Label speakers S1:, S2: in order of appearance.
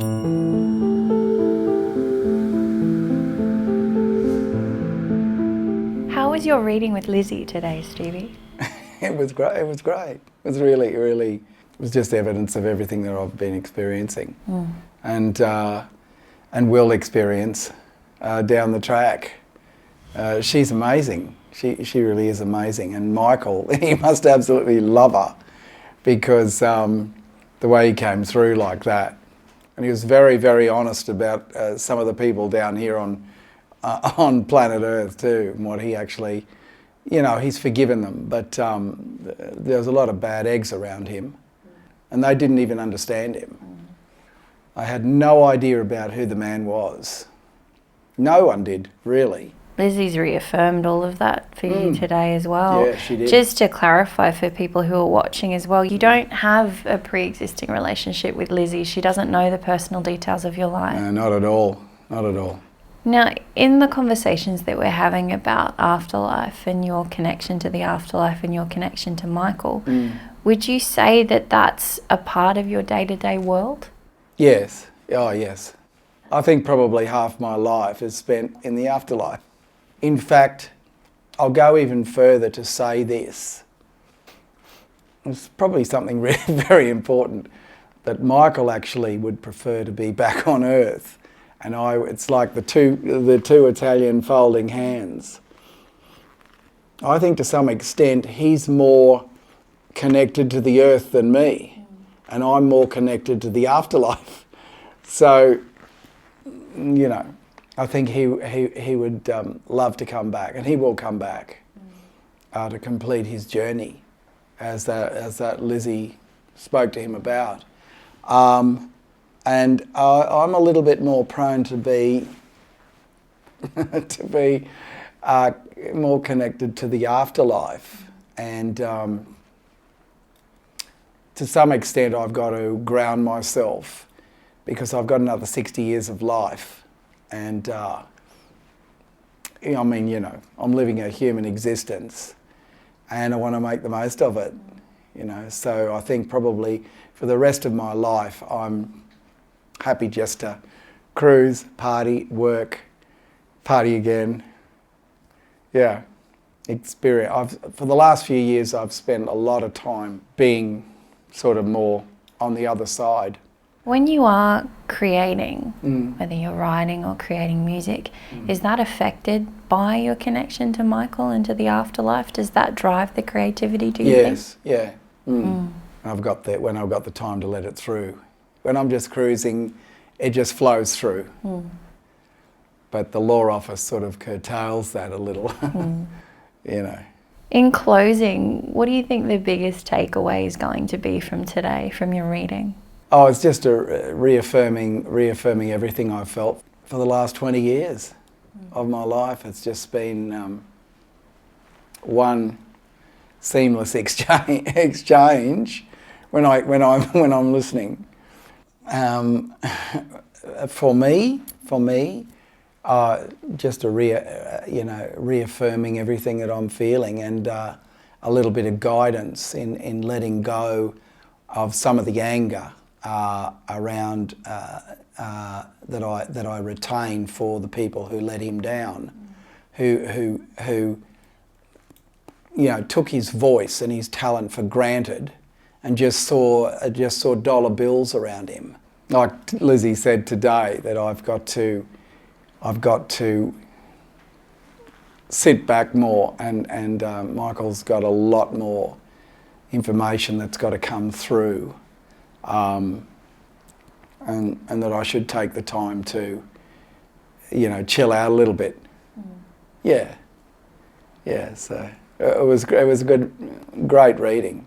S1: How was your reading with Lizzie today, Stevie?
S2: It was great. It was great. It was really, it was just evidence of everything that I've been experiencing and will experience down the track. She's amazing. She really is amazing. And Michael, he must absolutely love her because the way he came through like that. And he was very, very honest about some of the people down here on planet Earth too, and what he actually, you know, he's forgiven them, but there was a lot of bad eggs around him, and they didn't even understand him. I had no idea about who the man was. No one did, really.
S1: Lizzie's reaffirmed all of that for you today as well.
S2: Yeah, she did.
S1: Just to clarify for people who are watching as well, you don't have a pre-existing relationship with Lizzie. She doesn't know the personal details of your life.
S2: No, not at all. Not at all.
S1: Now, in the conversations that we're having about Afterlife and your connection to the afterlife and your connection to Michael, would you say that that's a part of your day-to-day world?
S2: Yes. Oh, yes. I think probably half my life is spent in the afterlife. In fact, I'll go even further to say this. It's probably something really very important, that Michael actually would prefer to be back on Earth, and it's like the two Italian folding hands. I think to some extent he's more connected to the Earth than me, and I'm more connected to the afterlife. So, you know, I think he would love to come back, and he will come back to complete his journey, as that Lizzie spoke to him about. And I'm a little bit more prone to be more connected to the afterlife, and to some extent I've got to ground myself because I've got another 60 years of life. And I mean, you know, I'm living a human existence and I want to make the most of it, you know. So I think probably for the rest of my life, I'm happy just to cruise, party, work, party again. Yeah, experience. For the last few years, I've spent a lot of time being sort of more on the other side.
S1: When you are creating, whether you're writing or creating music, is that affected by your connection to Michael and to the afterlife? Does that drive the creativity, do you think?
S2: Yes, yeah. I've got that when I've got the time to let it through. When I'm just cruising, it just flows through. But the law office sort of curtails that a little, you know.
S1: In closing, what do you think the biggest takeaway is going to be from today, from your reading?
S2: Oh, it's just a reaffirming everything I've felt for the last 20 years of my life. It's just been one seamless exchange when I'm listening. For me, just reaffirming everything that I'm feeling, and a little bit of guidance in letting go of some of the anger around that I retain for the people who let him down, who you know, took his voice and his talent for granted, and just saw dollar bills around him. Like Lizzie said today, that I've got to sit back more, and Michael's got a lot more information that's got to come through. And that I should take the time to, you know, chill out a little bit. Yeah. So it was a great reading.